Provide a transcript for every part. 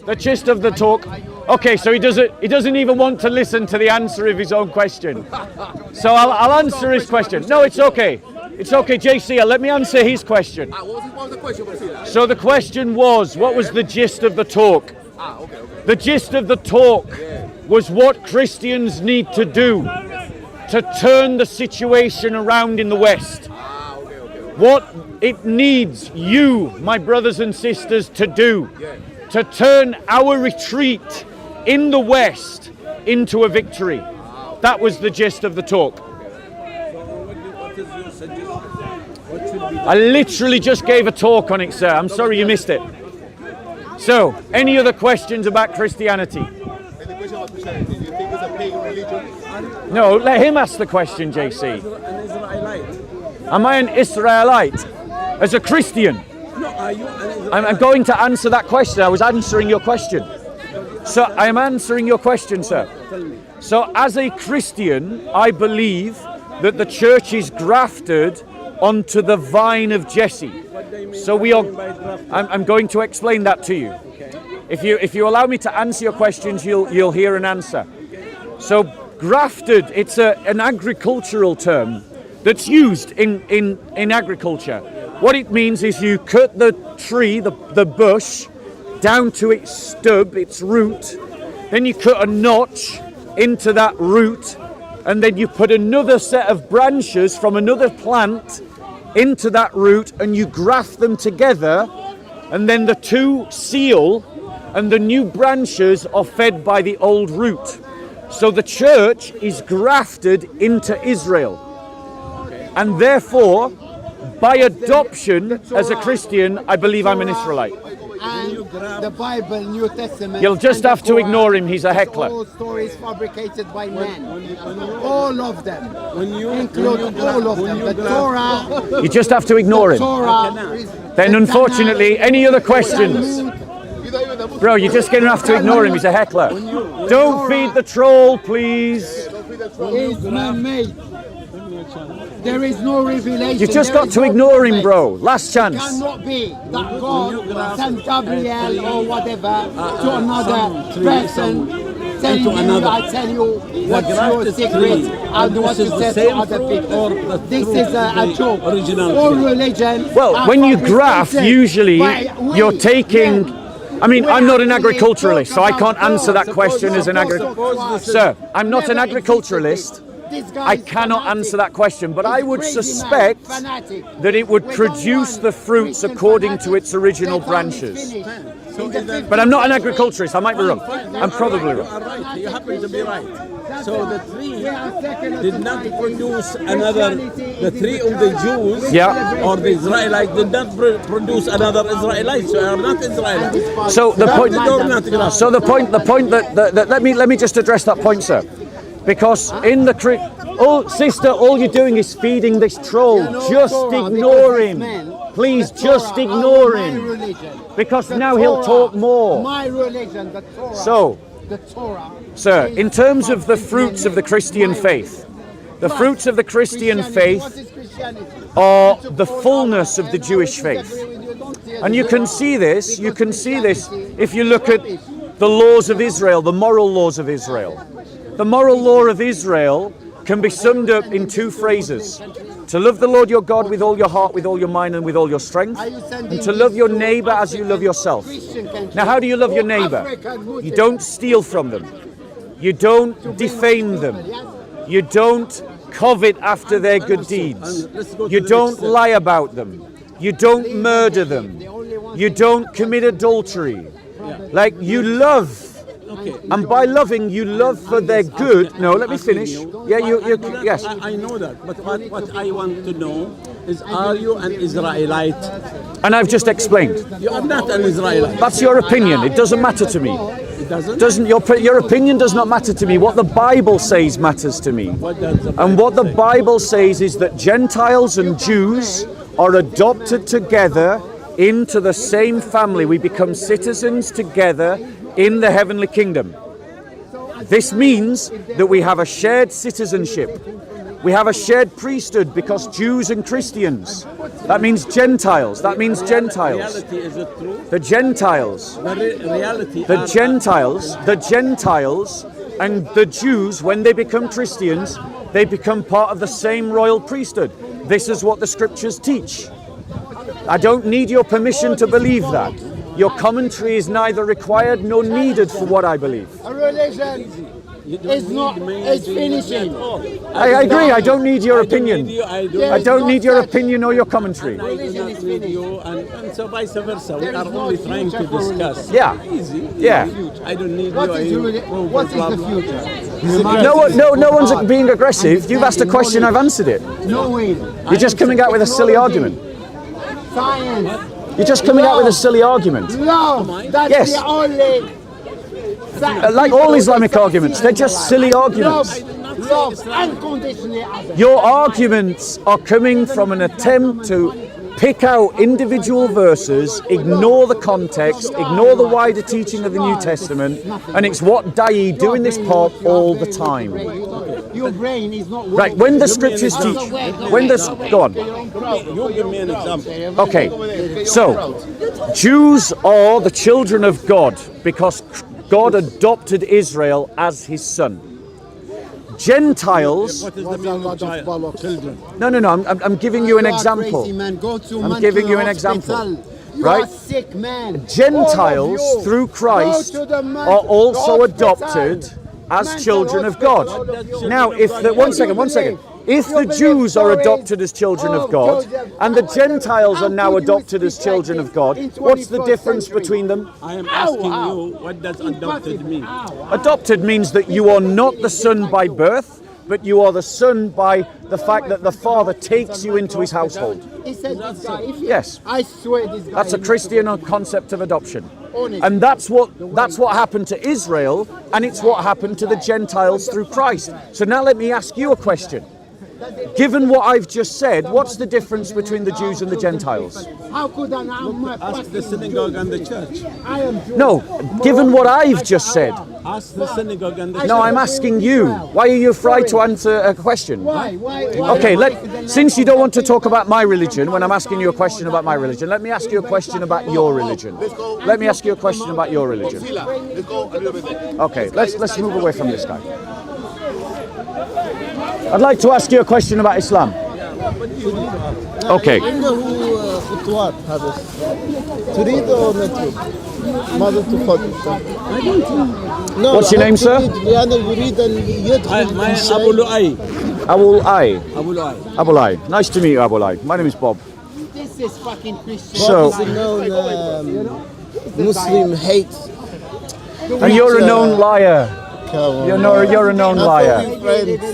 The gist of the talk. Okay, so he doesn't even want to listen to the answer of his own question. So I'll answer his question. No, it's okay. It's okay, JC, let me answer his question. What was the question? So the question was, what was the gist of the talk? Okay. The gist of the talk was what Christians need to do to turn the situation around in the West. What it needs you, my brothers and sisters, to do to turn our retreat in the West into a victory. That was the gist of the talk. I literally just gave a talk on it, sir. I'm sorry you missed it. So, any other questions about Christianity? Any question about Christianity? Do you think it's a pagan religion? No, let him ask the question, JC. An Israelite. Am I an Israelite? As a Christian? No, are you an Israelite? I'm going to answer that question. I was answering your question. So, I am answering your question, sir. So, as a Christian, I believe that the church is grafted onto the vine of Jesse. So we are. I'm going to explain that to you. If you allow me to answer your questions, you'll hear an answer. So grafted, it's an agricultural term that's used in agriculture. What it means is you cut the tree, the bush, down to its stub, its root. Then you cut a notch into that root, and then you put another set of branches from another plant into that root, and you graft them together, and then the two seal, and the new branches are fed by the old root. So the church is grafted into Israel. And therefore, by adoption, as a Christian, I believe I'm an Israelite. And the Bible, New Testament. You'll just have to ignore him, he's a heckler. All stories fabricated by men. All of them. Include all of them. The Torah. You just have to ignore him. Then unfortunately, any other questions? Bro, you're just going to have to ignore him, he's a heckler. Don't feed the troll, please. Is man-made. There is no revelation. You've just got to ignore him, bro. Last It chance. cannot be that God sent Gabriel or whatever to another person telling you, I tell you what's your secret and what to say to other people. This is a joke. All religion. Well, when you graft, usually you're taking... I mean, I'm not an agriculturalist, so I can't answer that question as an agriculturalist. Sir, I'm not an agriculturalist. I cannot answer that question, but I would suspect that it would produce the fruits according to its original branches. But I'm not an agriculturist, I might be wrong. I'm probably wrong. You happen to be right. So the tree did not produce another, the tree of the Jews or the Israelites did not produce another Israelite, so they are not Israelites. So the point that let me just address that point, sir. Because in the sister, all you're doing is feeding this troll. Just ignore him. Please, just ignore him. Because now he'll talk more. My religion, the Torah. So, the Torah. Sir, in terms of the fruits of the Christian faith, the fruits of the Christian faith are the fullness of the Jewish faith. And you can see this if you look at the laws of Israel, the moral laws of Israel. The moral law of Israel can be summed up in two phrases. To love the Lord your God with all your heart, with all your mind, and with all your strength. And to love your neighbor as you love yourself. Now, how do you love your neighbor? You don't steal from them. You don't defame them. You don't covet after their good deeds. You don't lie about them. You don't murder them. You don't commit adultery. Like, you love. And by loving, you love for their good. No, let me finish. Yeah, yes. I know that, but what I want to know is, are you an Israelite? And I've just explained. You are not an Israelite. That's your opinion. It doesn't matter to me. It doesn't? Your opinion does not matter to me. What the Bible says matters to me. And what the Bible says is that Gentiles and Jews are adopted together into the same family. We become citizens together in the heavenly kingdom. This means that we have a shared citizenship. We have a shared priesthood because Jews and Christians. That means Gentiles. That means Gentiles. Reality, is it true? The Gentiles. Reality. The Gentiles and the Jews, when they become Christians, they become part of the same royal priesthood. This is what the scriptures teach. I don't need your permission to believe that. Your commentary is neither required nor needed for what I believe. A religion is not, it's finishing. I agree, I don't need your opinion. I don't need your opinion or your commentary. Religion is you, and so vice versa. We are only trying to discuss. Yeah. Easy. Yeah. I don't need What is the future? No one's being aggressive. You've asked a question, I've answered it. No way. You're just coming out with a silly argument. Science. You're just coming out with a silly argument. Love. That's Yes. the only. Like all Islamic arguments, they're just silly arguments. Love unconditionally. Your arguments are coming from an attempt to pick out individual verses, ignore the context, ignore the wider teaching of the New Testament, and it's what Dai do in this part all the time. Your brain is not working. Right, when the scriptures teach, go on. You give me an example. Okay, so Jews are the children of God because God adopted Israel as his son. Gentiles. What is the meaning of children? No. I'm giving you an example. I'm giving you an example. Right? Sick man. Gentiles through Christ are also adopted as children of God. Now, if the one second. If the Jews are adopted as children of God and the Gentiles are now adopted as children of God, what's the difference between them? I am asking you, what does adopted mean? Adopted means that you are not the son by birth, but you are the son by the fact that the father takes you into his household. Yes. I swear this guy. That's a Christian concept of adoption. And that's what happened to Israel, and it's what happened to the Gentiles through Christ. So now let me ask you a question. Given what I've just said, what's the difference between the Jews and the Gentiles? How could I Ask the synagogue and the church. No, given what I've just said. Ask the synagogue and the church. No, I'm asking you. Why are you afraid to answer a question? Why? Okay, since you don't want to talk about my religion, when I'm asking you a question about my religion, let me ask you a question about your religion. Let me ask you a question about your religion. Okay, let's move away from this guy. I'd like to ask you a question about Islam. Okay. عنده خطوات هذا تريد أو لا تريد؟ ماذا تفضل؟ What's your name, sir? لأنه يريد أن يدخل في شيء. Abu Lu'ay. Abu Ai. Abu Lu'ay. Abu Ai. Nice to meet you, Abu Ai. My name is Bob. This is fucking Christian. So, What is known Muslim hate. and you're a known liar. You're a known liar.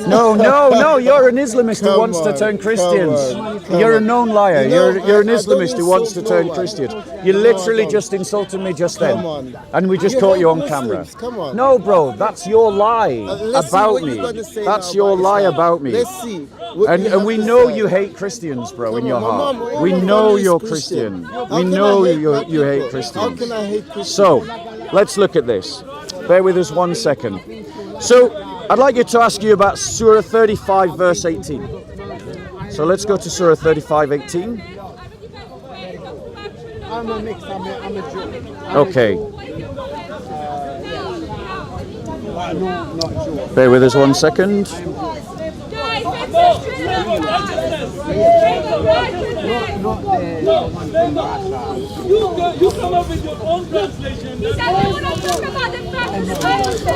No, you're an Islamist who wants to turn Christians. You're a known liar. You're an Islamist who wants to turn Christians. You literally just insulted me just then. And we just caught you on camera. No, bro, that's your lie about me. That's your lie about me. Let's see. And we know you hate Christians, bro, in your heart. We know you're Christian. We know you hate How Christians. can I hate Christians? So, let's look at this. Bear with us 1 second. So, I'd like you to ask you about Surah 35, verse 18. So let's go to Surah 35, 18. I'm a mix. I'm a Jew. Okay. Bear with us 1 second. You come up with your own translation.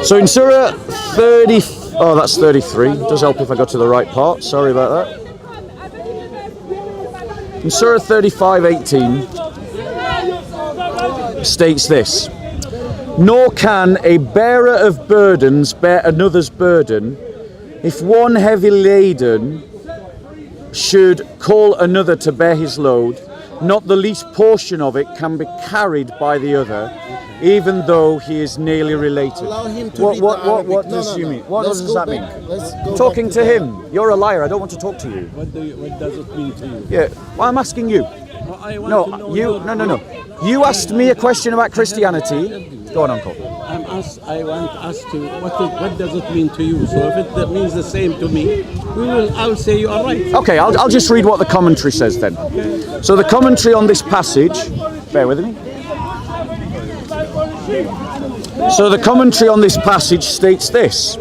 So in Surah 30, oh that's 33. It does help if I go to the right part. Sorry about that. In Surah 35:18 states this: nor can a bearer of burdens bear another's burden, if one heavy laden should call another to bear his load, not the least portion of it can be carried by the other, even though he is nearly related. Allow him to What read the Arabic. what No, does no, you no. mean? What Let's does go that back. mean? Let's go Talking back to the- him. You're a liar. I don't want to talk to you. What does it mean to you? Yeah. Well, I'm asking you. I want No, to know you. your- No. You asked me a question about Christianity. Go on, Uncle. I'm want us to. What does it mean to you? So if it means the same to me, I'll say you are right. Okay, I'll just read what the commentary says then. So the commentary on this passage, bear with me. So the commentary on this passage states this: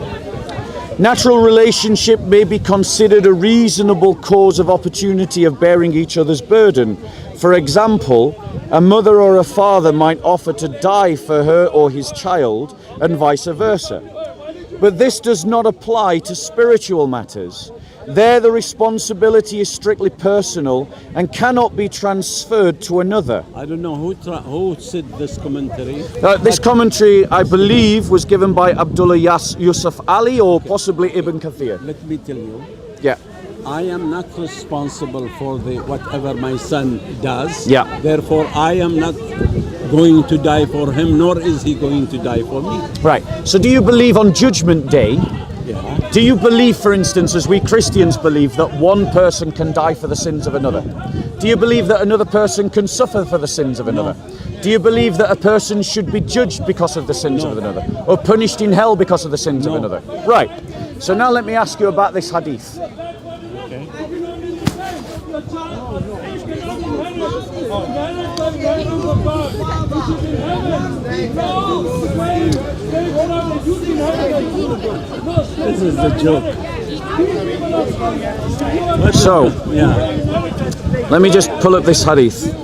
natural relationship may be considered a reasonable cause of opportunity of bearing each other's burden. For example, a mother or a father might offer to die for her or his child, and vice versa. But this does not apply to spiritual matters. There the responsibility is strictly personal and cannot be transferred to another. I don't know who said this commentary. This commentary, I believe, was given by Abdullah Yusuf Ali or possibly Ibn Kathir. Let me tell you. Yeah. I am not responsible for whatever my son does. Yeah. Therefore, I am not going to die for him, nor is he going to die for me. Right. So do you believe on Judgment Day? Yeah. Do you believe, for instance, as we Christians believe, that one person can die for the sins of another? Do you believe that another person can suffer for the sins of another? No. Do you believe that a person should be judged because of the sins of another? Or punished in hell because of the sins of another? Right. So now let me ask you about this hadith. Okay. This is the joke. So, yeah. let me just pull up this hadith.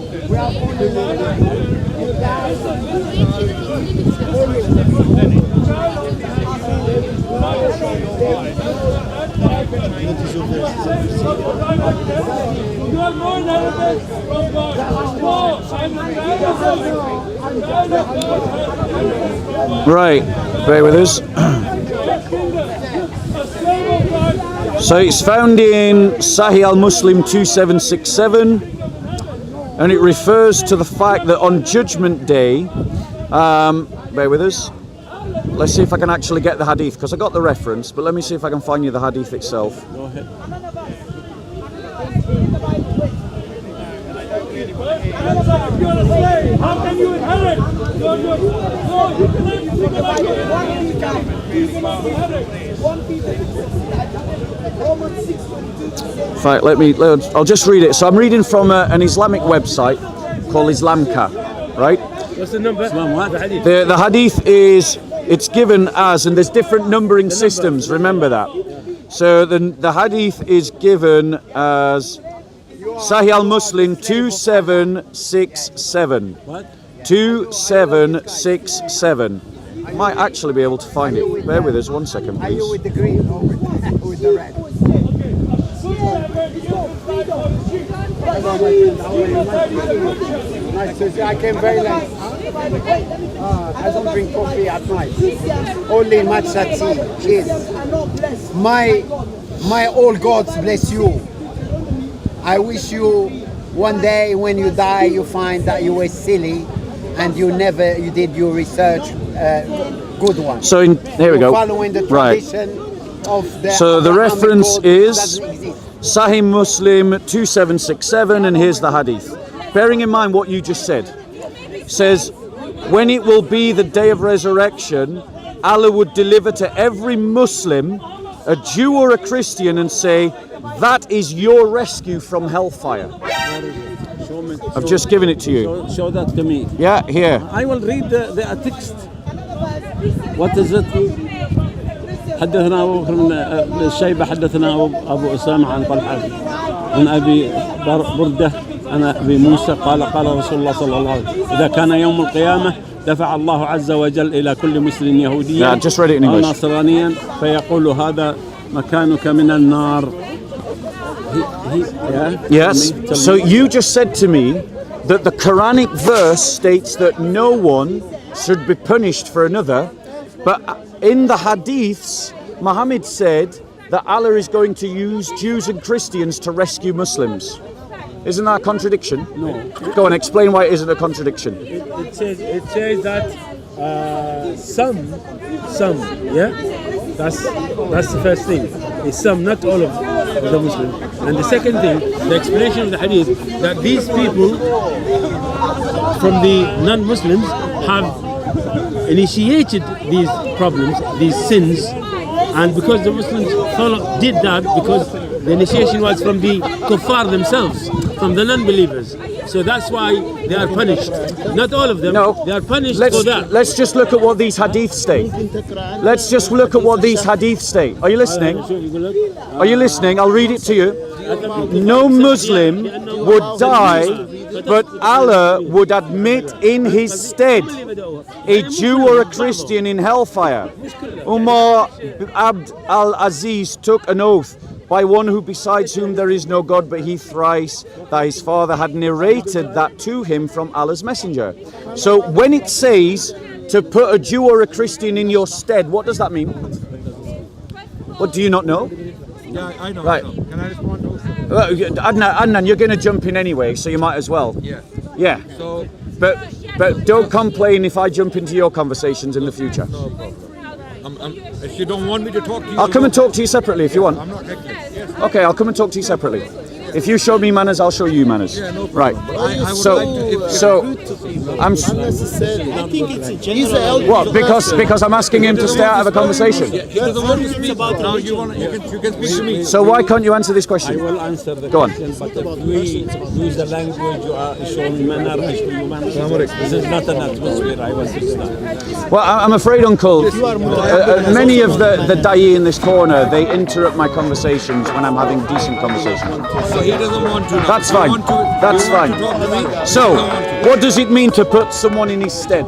Right, bear with us. So it's found in Sahih al-Muslim 2767, and it refers to the fact that on Judgment Day, bear with us, let's see if I can actually get the hadith, because I got the reference, but let me see if I can find you the hadith itself. Go ahead. How can you inherit? Right, I'll just read it. So I'm reading from an Islamic website called Islamka, right? What's the number? The hadith is, it's given as, and there's different numbering systems, remember that. So the hadith is given as Sahih al-Muslim 2767. What? 2767. I might actually be able to find it. Bear with us 1 second, please. Are you with the green or with the red? Nice to see. I came very late. I don't drink coffee at night. Only matcha tea. Cheers. My all gods bless you. I wish you one day when you die you find that you were silly and you did your research good one. So here we go. Following the tradition of the so the reference is doesn't exist. Sahih Muslim 2767, and here's the hadith. Bearing in mind what you just said, says, when it will be the day of resurrection, Allah would deliver to every Muslim, a Jew or a Christian, and say, that is your rescue from hellfire. I've just given it to you. Show that to me. Yeah, here. I will read the text. What is it? حدثنا أبو بكر بن الشيبة حدثنا أبو أسامة عن طلحة عن أبي بردة عن أبي موسى قال رسول الله صلى الله عليه وسلم إذا كان يوم القيامة دفع الله عز وجل إلى كل مسلم يهوديا أو نصرانيا فيقول هذا مكانك من النار. Yes, so you just said to me that the Quranic verse states that no one should be punished for another, but in the hadiths, Muhammad said that Allah is going to use Jews and Christians to rescue Muslims. Isn't that a contradiction? No. Go on, explain why it isn't a contradiction. It says that some, yeah? That's the first thing. It's some, not all of the Muslims. And the second thing, the explanation of the hadith, that these people from the non-Muslims have initiated these problems, these sins, and because the Muslims did that because the initiation was from the kuffar themselves, from the non-believers. So that's why they are punished. Not all of them. No. They are punished Let's, for that. let's just look at what these hadiths state. Let's just look at what these hadiths state. Are you listening? Are you listening? I'll read it to you. No Muslim would die, but Allah would admit in his stead a Jew or a Christian in hellfire. Umar Abd al-Aziz took an oath by one who besides whom there is no God but he thrice, that his father had narrated that to him from Allah's messenger. So when it says to put a Jew or a Christian in your stead, what does that mean? What, do you not know? Yeah, I know. Right. I know. Can I respond also? Adnan, you're going to jump in anyway, so you might as well. Yeah. Yeah. So, But don't complain if I jump into your conversations in the future. no problem. If you don't want me to talk to you, I'll come and talk to you separately if you want. I'm not reckless. Yes. Okay, I'll come and talk to you separately. If you show me manners, I'll show you manners. Yeah, no problem. Right. But I would So, like to. If, so I'm. Unnecessarily. I think it's a He's an general. elder What? Because I'm asking him to stay out of a conversation. he doesn't want to speak. Now you can speak to me. So why can't you answer this I question? will answer the Go on. question, but if we use the language you are showing manner, I show you manner. This is not an atmosphere I was used. Well, I'm afraid, Uncle, many of the da'i in this corner, they interrupt my conversations when I'm having decent conversations. So he doesn't want to. Now. That's You fine. want to- That's you want fine. to talk to me? So, what does it mean to put someone in his stead?